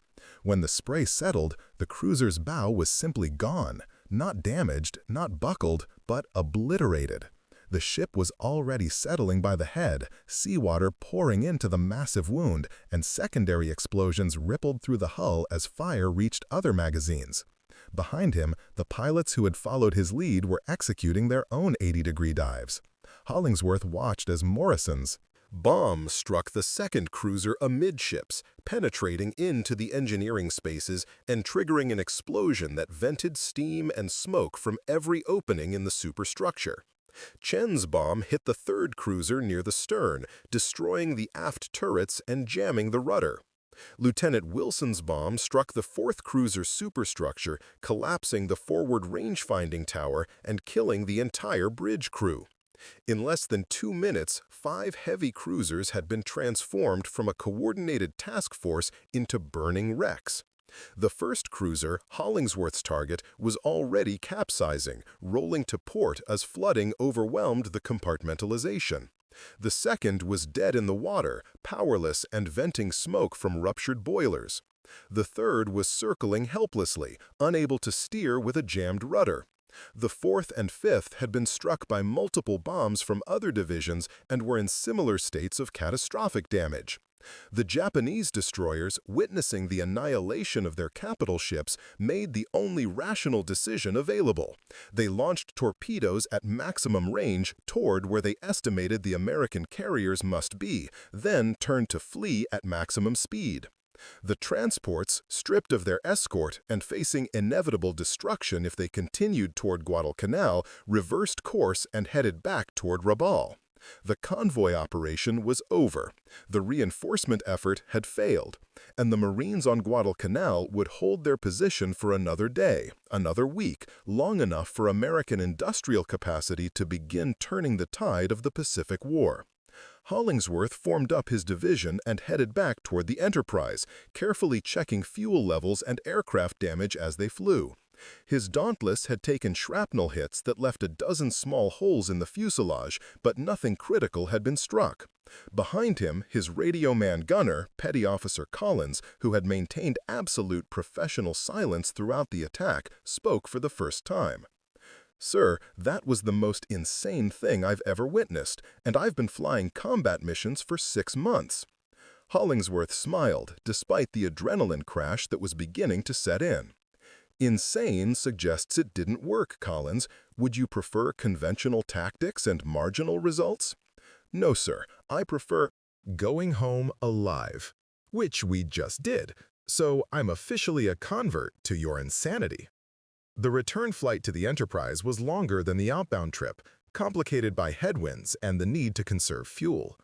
When the spray settled, the cruiser's bow was simply gone, not damaged, not buckled, but obliterated. The ship was already settling by the head, seawater pouring into the massive wound, and secondary explosions rippled through the hull as fire reached other magazines. Behind him, the pilots who had followed his lead were executing their own 80-degree dives. Hollingsworth watched as Morrison's bomb struck the second cruiser amidships, penetrating into the engineering spaces and triggering an explosion that vented steam and smoke from every opening in the superstructure. Chen's bomb hit the third cruiser near the stern, destroying the aft turrets and jamming the rudder. Lieutenant Wilson's bomb struck the fourth cruiser's superstructure, collapsing the forward range-finding tower and killing the entire bridge crew. In less than 2 minutes, 5 heavy cruisers had been transformed from a coordinated task force into burning wrecks. The first cruiser, Hollingsworth's target, was already capsizing, rolling to port as flooding overwhelmed the compartmentalization. The second was dead in the water, powerless and venting smoke from ruptured boilers. The third was circling helplessly, unable to steer with a jammed rudder. The fourth and fifth had been struck by multiple bombs from other divisions and were in similar states of catastrophic damage. The Japanese destroyers, witnessing the annihilation of their capital ships, made the only rational decision available. They launched torpedoes at maximum range toward where they estimated the American carriers must be, then turned to flee at maximum speed. The transports, stripped of their escort and facing inevitable destruction if they continued toward Guadalcanal, reversed course and headed back toward Rabaul. The convoy operation was over, the reinforcement effort had failed, and the Marines on Guadalcanal would hold their position for another day, another week, long enough for American industrial capacity to begin turning the tide of the Pacific War. Hollingsworth formed up his division and headed back toward the Enterprise, carefully checking fuel levels and aircraft damage as they flew. His Dauntless had taken shrapnel hits that left a dozen small holes in the fuselage, but nothing critical had been struck. Behind him, his radio man gunner, Petty Officer Collins, who had maintained absolute professional silence throughout the attack, spoke for the first time. "Sir, that was the most insane thing I've ever witnessed, and I've been flying combat missions for 6 months." Hollingsworth smiled, despite the adrenaline crash that was beginning to set in. "Insane suggests it didn't work, Collins. Would you prefer conventional tactics and marginal results?" "No, sir. I prefer going home alive," which we just did, so I'm officially a convert to your insanity. The return flight to the Enterprise was longer than the outbound trip, complicated by headwinds and the need to conserve fuel.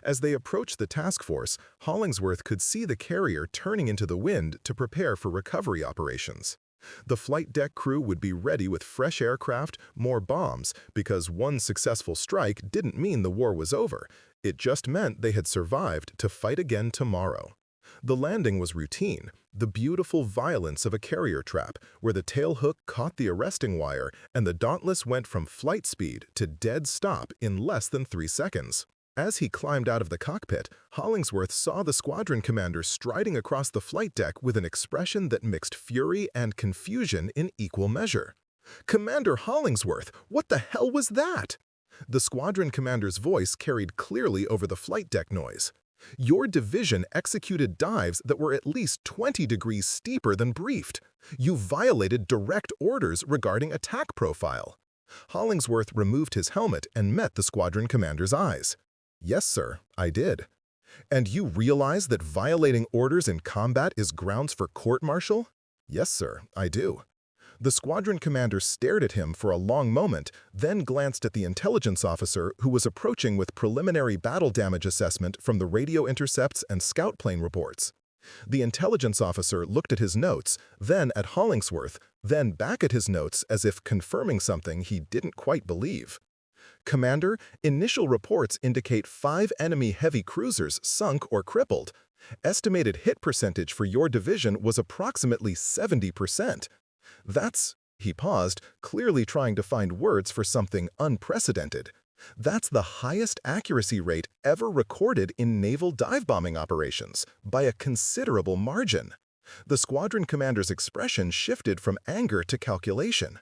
As they approached the task force, Hollingsworth could see the carrier turning into the wind to prepare for recovery operations. The flight deck crew would be ready with fresh aircraft, more bombs, because one successful strike didn't mean the war was over. It just meant they had survived to fight again tomorrow. The landing was routine, the beautiful violence of a carrier trap, where the tailhook caught the arresting wire and the Dauntless went from flight speed to dead stop in less than 3 seconds. As he climbed out of the cockpit, Hollingsworth saw the squadron commander striding across the flight deck with an expression that mixed fury and confusion in equal measure. "Commander Hollingsworth, what the hell was that?" The squadron commander's voice carried clearly over the flight deck noise. "Your division executed dives that were at least 20 degrees steeper than briefed. You violated direct orders regarding attack profile." Hollingsworth removed his helmet and met the squadron commander's eyes. "Yes, sir, I did." "And you realize that violating orders in combat is grounds for court-martial?" "Yes, sir, I do." The squadron commander stared at him for a long moment, then glanced at the intelligence officer who was approaching with preliminary battle damage assessment from the radio intercepts and scout plane reports. The intelligence officer looked at his notes, then at Hollingsworth, then back at his notes as if confirming something he didn't quite believe. "Commander, initial reports indicate 5 enemy heavy cruisers sunk or crippled. Estimated hit percentage for your division was approximately 70%. That's," he paused, clearly trying to find words for something unprecedented. "That's the highest accuracy rate ever recorded in naval dive-bombing operations, by a considerable margin." The squadron commander's expression shifted from anger to calculation.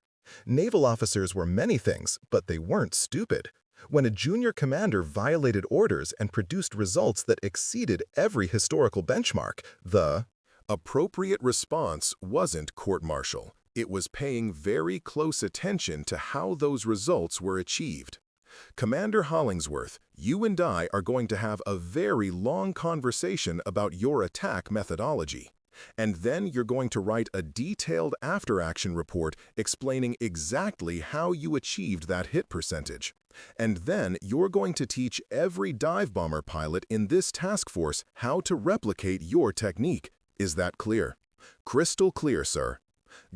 Naval officers were many things, but they weren't stupid. When a junior commander violated orders and produced results that exceeded every historical benchmark, the appropriate response wasn't court-martial. It was paying very close attention to how those results were achieved. "Commander Hollingsworth, you and I are going to have a very long conversation about your attack methodology. And then you're going to write a detailed after-action report explaining exactly how you achieved that hit percentage. And then you're going to teach every dive bomber pilot in this task force how to replicate your technique. Is that clear?" "Crystal clear, sir."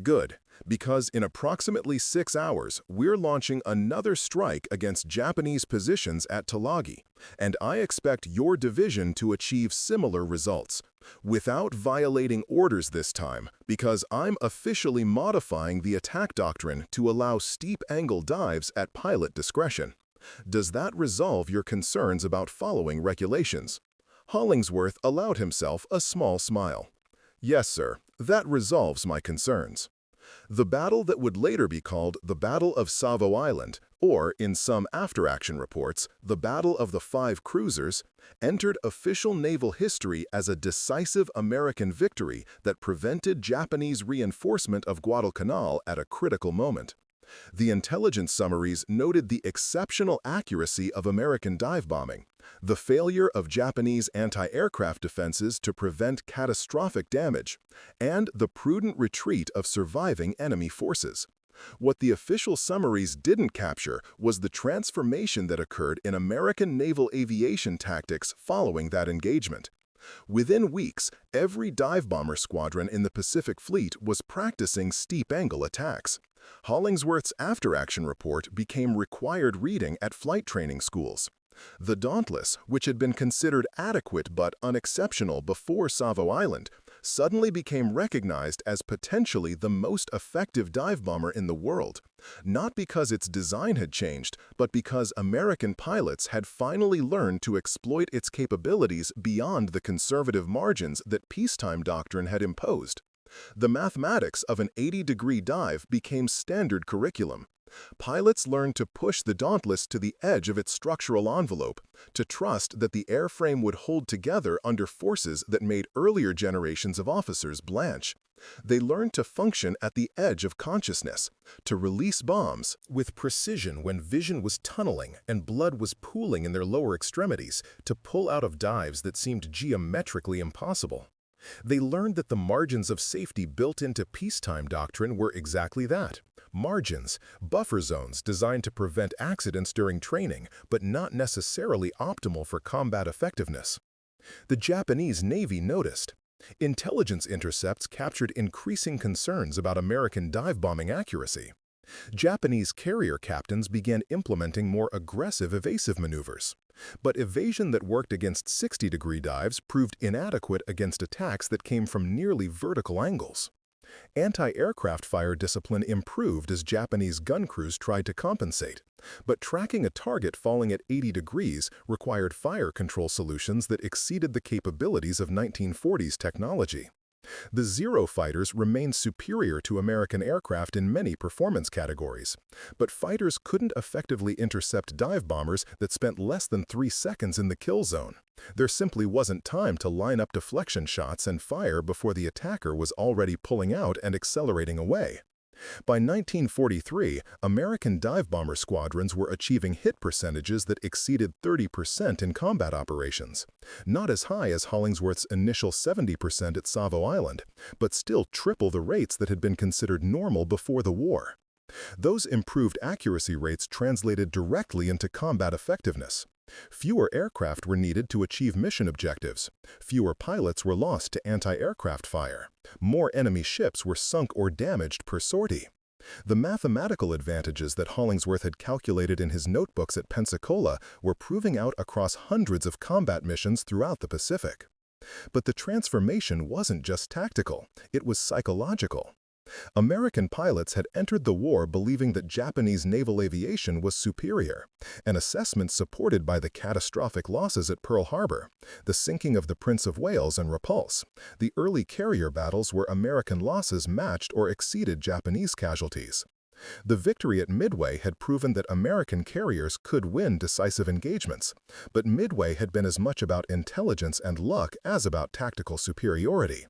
"Good, because in approximately 6 hours, we're launching another strike against Japanese positions at Tulagi, and I expect your division to achieve similar results, without violating orders this time, because I'm officially modifying the attack doctrine to allow steep angle dives at pilot discretion. Does that resolve your concerns about following regulations?" Hollingsworth allowed himself a small smile. "Yes, sir, that resolves my concerns." The battle that would later be called the Battle of Savo Island, or, in some after-action reports, the Battle of the Five Cruisers, entered official naval history as a decisive American victory that prevented Japanese reinforcement of Guadalcanal at a critical moment. The intelligence summaries noted the exceptional accuracy of American dive bombing, the failure of Japanese anti-aircraft defenses to prevent catastrophic damage, and the prudent retreat of surviving enemy forces. What the official summaries didn't capture was the transformation that occurred in American naval aviation tactics following that engagement. Within weeks, every dive bomber squadron in the Pacific Fleet was practicing steep-angle attacks. Hollingsworth's after-action report became required reading at flight training schools. The Dauntless, which had been considered adequate but unexceptional before Savo Island, suddenly became recognized as potentially the most effective dive bomber in the world, not because its design had changed, but because American pilots had finally learned to exploit its capabilities beyond the conservative margins that peacetime doctrine had imposed. The mathematics of an 80-degree dive became standard curriculum. Pilots learned to push the Dauntless to the edge of its structural envelope, to trust that the airframe would hold together under forces that made earlier generations of officers blanch. They learned to function at the edge of consciousness, to release bombs with precision when vision was tunneling and blood was pooling in their lower extremities, to pull out of dives that seemed geometrically impossible. They learned that the margins of safety built into peacetime doctrine were exactly that. Margins, buffer zones designed to prevent accidents during training, but not necessarily optimal for combat effectiveness. The Japanese Navy noticed. Intelligence intercepts captured increasing concerns about American dive bombing accuracy. Japanese carrier captains began implementing more aggressive evasive maneuvers. But evasion that worked against 60-degree dives proved inadequate against attacks that came from nearly vertical angles. Anti-aircraft fire discipline improved as Japanese gun crews tried to compensate, but tracking a target falling at 80 degrees required fire control solutions that exceeded the capabilities of 1940s technology. The Zero fighters remained superior to American aircraft in many performance categories, but fighters couldn't effectively intercept dive bombers that spent less than 3 seconds in the kill zone. There simply wasn't time to line up deflection shots and fire before the attacker was already pulling out and accelerating away. By 1943, American dive bomber squadrons were achieving hit percentages that exceeded 30% in combat operations. Not as high as Hollingsworth's initial 70% at Savo Island, but still triple the rates that had been considered normal before the war. Those improved accuracy rates translated directly into combat effectiveness. Fewer aircraft were needed to achieve mission objectives. Fewer pilots were lost to anti-aircraft fire. More enemy ships were sunk or damaged per sortie. The mathematical advantages that Hollingsworth had calculated in his notebooks at Pensacola were proving out across hundreds of combat missions throughout the Pacific. But the transformation wasn't just tactical, it was psychological. American pilots had entered the war believing that Japanese naval aviation was superior, an assessment supported by the catastrophic losses at Pearl Harbor, the sinking of the Prince of Wales and Repulse, the early carrier battles where American losses matched or exceeded Japanese casualties. The victory at Midway had proven that American carriers could win decisive engagements, but Midway had been as much about intelligence and luck as about tactical superiority.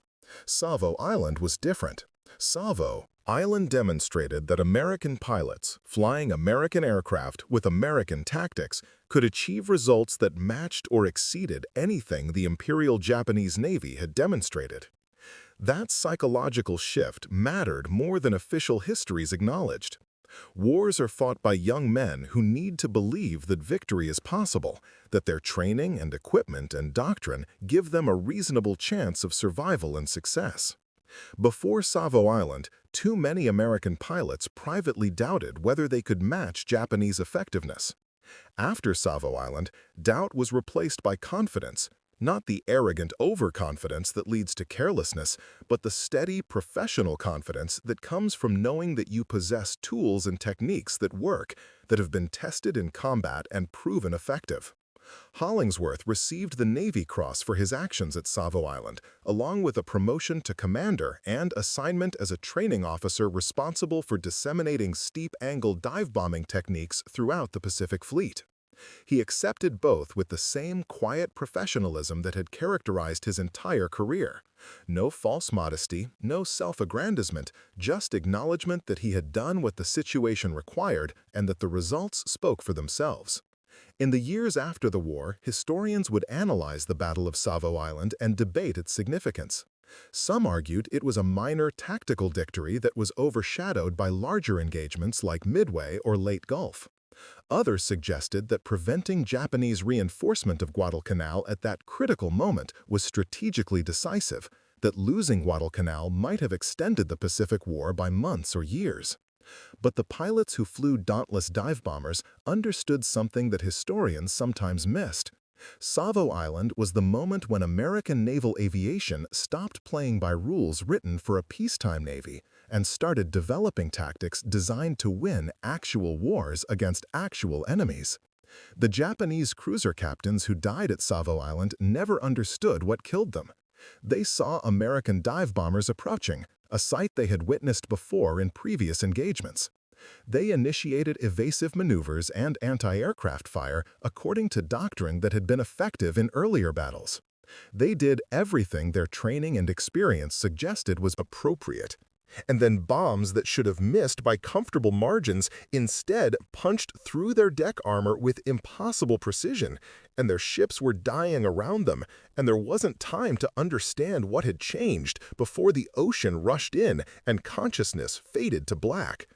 Savo Island was different. Savo Island demonstrated that American pilots, flying American aircraft with American tactics, could achieve results that matched or exceeded anything the Imperial Japanese Navy had demonstrated. That psychological shift mattered more than official histories acknowledged. Wars are fought by young men who need to believe that victory is possible, that their training and equipment and doctrine give them a reasonable chance of survival and success. Before Savo Island, too many American pilots privately doubted whether they could match Japanese effectiveness. After Savo Island, doubt was replaced by confidence, not the arrogant overconfidence that leads to carelessness, but the steady, professional confidence that comes from knowing that you possess tools and techniques that work, that have been tested in combat and proven effective. Hollingsworth received the Navy Cross for his actions at Savo Island, along with a promotion to commander and assignment as a training officer responsible for disseminating steep-angle dive-bombing techniques throughout the Pacific Fleet. He accepted both with the same quiet professionalism that had characterized his entire career. No false modesty, no self-aggrandizement, just acknowledgement that he had done what the situation required and that the results spoke for themselves. In the years after the war, historians would analyze the Battle of Savo Island and debate its significance. Some argued it was a minor tactical victory that was overshadowed by larger engagements like Midway or Leyte Gulf. Others suggested that preventing Japanese reinforcement of Guadalcanal at that critical moment was strategically decisive, that losing Guadalcanal might have extended the Pacific War by months or years. But the pilots who flew Dauntless dive bombers understood something that historians sometimes missed. Savo Island was the moment when American naval aviation stopped playing by rules written for a peacetime navy and started developing tactics designed to win actual wars against actual enemies. The Japanese cruiser captains who died at Savo Island never understood what killed them. They saw American dive bombers approaching, a sight they had witnessed before in previous engagements. They initiated evasive maneuvers and anti-aircraft fire according to doctrine that had been effective in earlier battles. They did everything their training and experience suggested was appropriate. And then bombs that should have missed by comfortable margins instead punched through their deck armor with impossible precision, and their ships were dying around them, and there wasn't time to understand what had changed before the ocean rushed in and consciousness faded to black.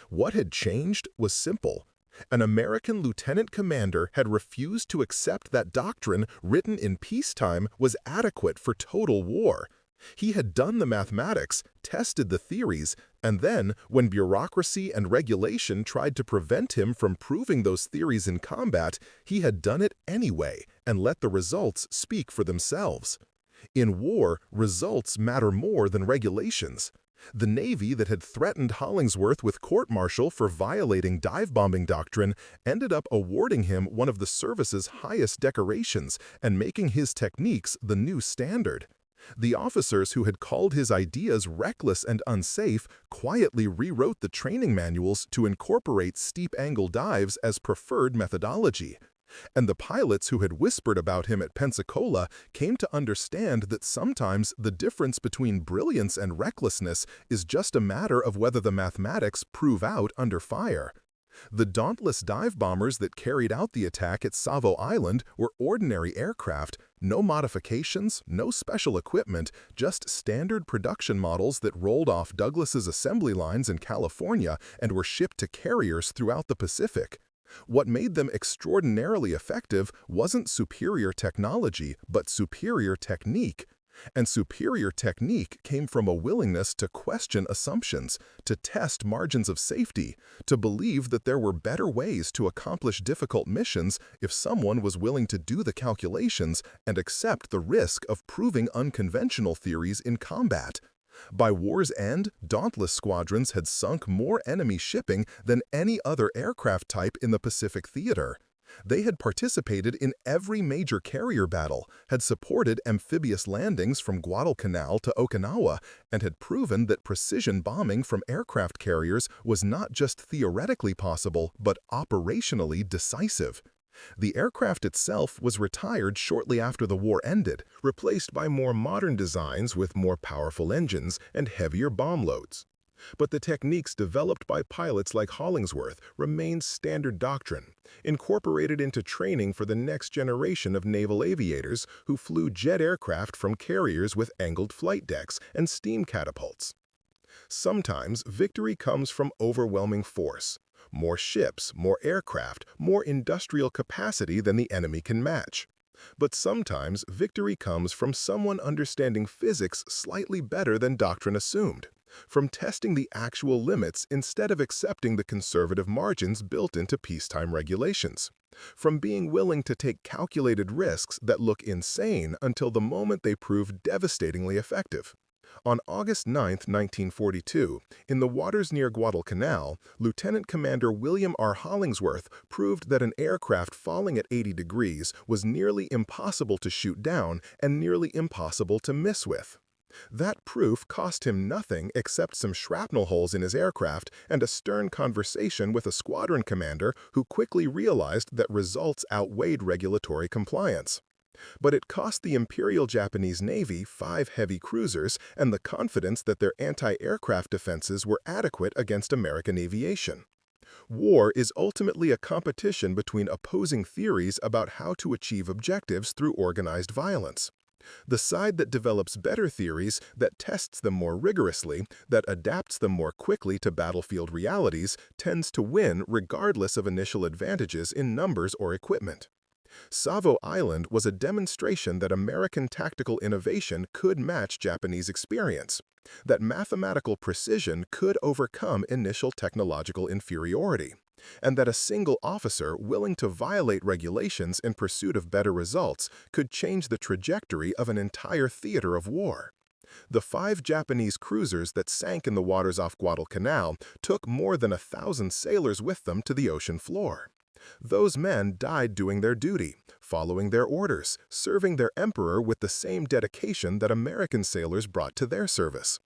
What had changed was simple. An American lieutenant commander had refused to accept that doctrine written in peacetime was adequate for total war. He had done the mathematics, tested the theories, and then, when bureaucracy and regulation tried to prevent him from proving those theories in combat, he had done it anyway and let the results speak for themselves. In war, results matter more than regulations. The Navy that had threatened Hollingsworth with court-martial for violating dive-bombing doctrine ended up awarding him one of the service's highest decorations and making his techniques the new standard. The officers who had called his ideas reckless and unsafe quietly rewrote the training manuals to incorporate steep-angle dives as preferred methodology. And the pilots who had whispered about him at Pensacola came to understand that sometimes the difference between brilliance and recklessness is just a matter of whether the mathematics prove out under fire. The Dauntless dive bombers that carried out the attack at Savo Island were ordinary aircraft, no modifications, no special equipment, just standard production models that rolled off Douglas's assembly lines in California and were shipped to carriers throughout the Pacific. What made them extraordinarily effective wasn't superior technology, but superior technique. And superior technique came from a willingness to question assumptions, to test margins of safety, to believe that there were better ways to accomplish difficult missions if someone was willing to do the calculations and accept the risk of proving unconventional theories in combat. By war's end, Dauntless squadrons had sunk more enemy shipping than any other aircraft type in the Pacific theater. They had participated in every major carrier battle, had supported amphibious landings from Guadalcanal to Okinawa, and had proven that precision bombing from aircraft carriers was not just theoretically possible, but operationally decisive. The aircraft itself was retired shortly after the war ended, replaced by more modern designs with more powerful engines and heavier bomb loads. But the techniques developed by pilots like Hollingsworth remained standard doctrine, incorporated into training for the next generation of naval aviators who flew jet aircraft from carriers with angled flight decks and steam catapults. Sometimes victory comes from overwhelming force. More ships, more aircraft, more industrial capacity than the enemy can match. But sometimes victory comes from someone understanding physics slightly better than doctrine assumed, from testing the actual limits instead of accepting the conservative margins built into peacetime regulations, from being willing to take calculated risks that look insane until the moment they prove devastatingly effective. On August 9, 1942, in the waters near Guadalcanal, Lieutenant Commander William R. Hollingsworth proved that an aircraft falling at 80 degrees was nearly impossible to shoot down and nearly impossible to miss with. That proof cost him nothing except some shrapnel holes in his aircraft and a stern conversation with a squadron commander who quickly realized that results outweighed regulatory compliance. But it cost the Imperial Japanese Navy 5 heavy cruisers and the confidence that their anti-aircraft defenses were adequate against American aviation. War is ultimately a competition between opposing theories about how to achieve objectives through organized violence. The side that develops better theories, that tests them more rigorously, that adapts them more quickly to battlefield realities, tends to win regardless of initial advantages in numbers or equipment. Savo Island was a demonstration that American tactical innovation could match Japanese experience, that mathematical precision could overcome initial technological inferiority, and that a single officer willing to violate regulations in pursuit of better results could change the trajectory of an entire theater of war. The 5 Japanese cruisers that sank in the waters off Guadalcanal took more than 1,000 sailors with them to the ocean floor. Those men died doing their duty, following their orders, serving their emperor with the same dedication that American sailors brought to their service.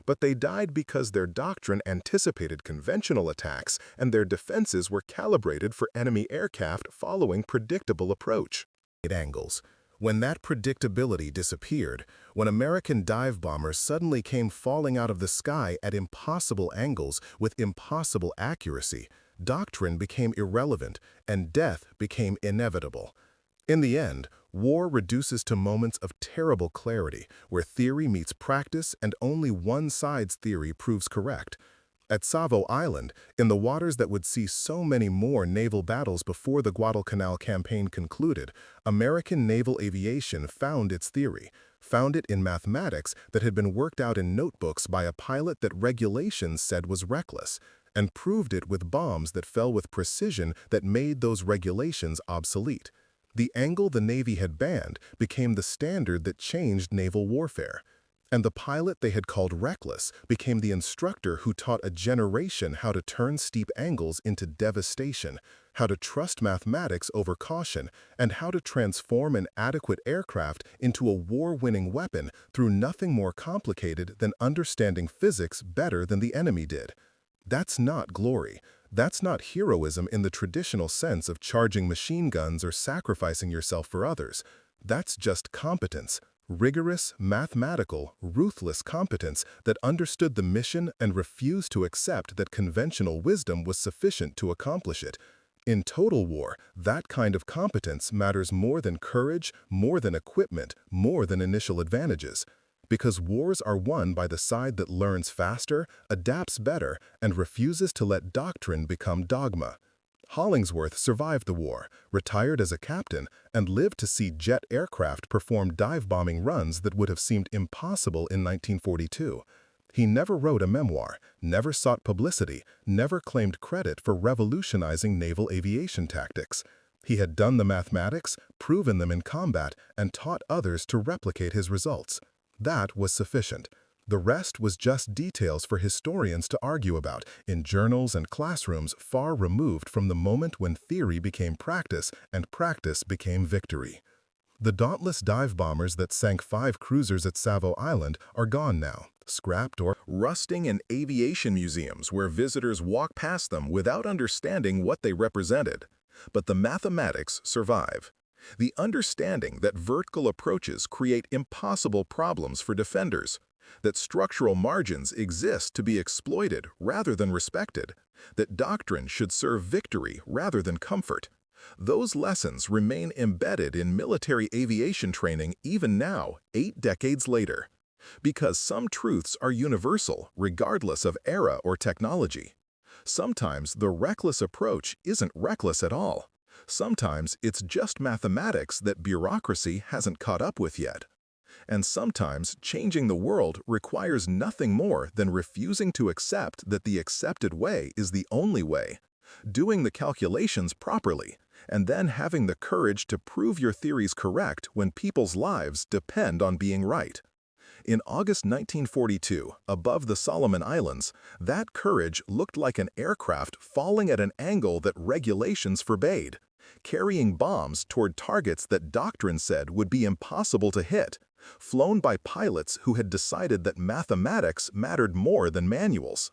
But they died because their doctrine anticipated conventional attacks and their defenses were calibrated for enemy aircraft following predictable approach. Angles. When that predictability disappeared, when American dive bombers suddenly came falling out of the sky at impossible angles with impossible accuracy, doctrine became irrelevant and death became inevitable. In the end, war reduces to moments of terrible clarity where theory meets practice and only one side's theory proves correct. At Savo Island, in the waters that would see so many more naval battles before the Guadalcanal campaign concluded, American naval aviation found its theory, found it in mathematics that had been worked out in notebooks by a pilot that regulations said was reckless, and proved it with bombs that fell with precision that made those regulations obsolete. The angle the Navy had banned became the standard that changed naval warfare. And the pilot they had called reckless became the instructor who taught a generation how to turn steep angles into devastation, how to trust mathematics over caution, and how to transform an adequate aircraft into a war-winning weapon through nothing more complicated than understanding physics better than the enemy did. That's not glory. That's not heroism in the traditional sense of charging machine guns or sacrificing yourself for others. That's just competence. Rigorous, mathematical, ruthless competence that understood the mission and refused to accept that conventional wisdom was sufficient to accomplish it. In total war, that kind of competence matters more than courage, more than equipment, more than initial advantages. Because wars are won by the side that learns faster, adapts better, and refuses to let doctrine become dogma. Hollingsworth survived the war, retired as a captain, and lived to see jet aircraft perform dive-bombing runs that would have seemed impossible in 1942. He never wrote a memoir, never sought publicity, never claimed credit for revolutionizing naval aviation tactics. He had done the mathematics, proven them in combat, and taught others to replicate his results. That was sufficient. The rest was just details for historians to argue about in journals and classrooms far removed from the moment when theory became practice and practice became victory. The Dauntless dive bombers that sank 5 cruisers at Savo Island are gone now, scrapped or rusting in aviation museums where visitors walk past them without understanding what they represented. But the mathematics survive. The understanding that vertical approaches create impossible problems for defenders, that structural margins exist to be exploited rather than respected, that doctrine should serve victory rather than comfort. Those lessons remain embedded in military aviation training even now, 8 decades later. Because some truths are universal regardless of era or technology. Sometimes the reckless approach isn't reckless at all. Sometimes it's just mathematics that bureaucracy hasn't caught up with yet. And sometimes changing the world requires nothing more than refusing to accept that the accepted way is the only way, doing the calculations properly, and then having the courage to prove your theories correct when people's lives depend on being right. In August 1942, above the Solomon Islands, that courage looked like an aircraft falling at an angle that regulations forbade, carrying bombs toward targets that doctrine said would be impossible to hit, flown by pilots who had decided that mathematics mattered more than manuals.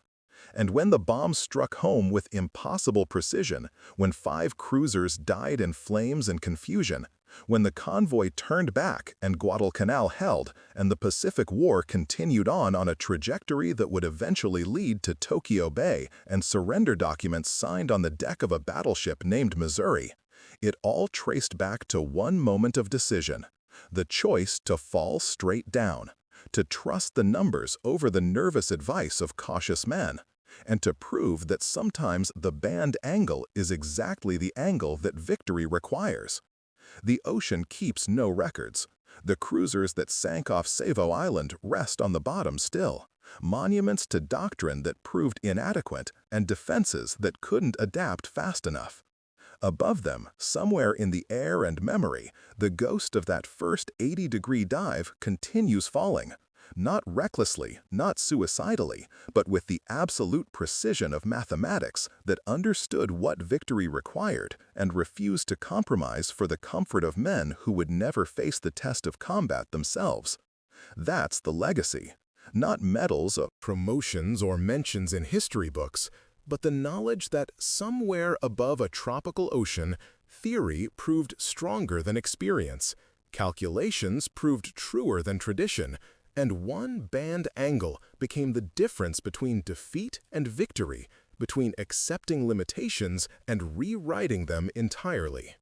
And when the bombs struck home with impossible precision, when 5 cruisers died in flames and confusion, when the convoy turned back and Guadalcanal held, and the Pacific War continued on a trajectory that would eventually lead to Tokyo Bay and surrender documents signed on the deck of a battleship named Missouri, it all traced back to one moment of decision: the choice to fall straight down, to trust the numbers over the nervous advice of cautious men, and to prove that sometimes the band angle is exactly the angle that victory requires. The ocean keeps no records. The cruisers that sank off Savo Island rest on the bottom still, monuments to doctrine that proved inadequate and defenses that couldn't adapt fast enough. Above them, somewhere in the air and memory, the ghost of that first 80-degree dive continues falling, not recklessly, not suicidally, but with the absolute precision of mathematics that understood what victory required and refused to compromise for the comfort of men who would never face the test of combat themselves. That's the legacy. Not medals of promotions or mentions in history books, but the knowledge that somewhere above a tropical ocean, theory proved stronger than experience, calculations proved truer than tradition, and one band angle became the difference between defeat and victory, between accepting limitations and rewriting them entirely.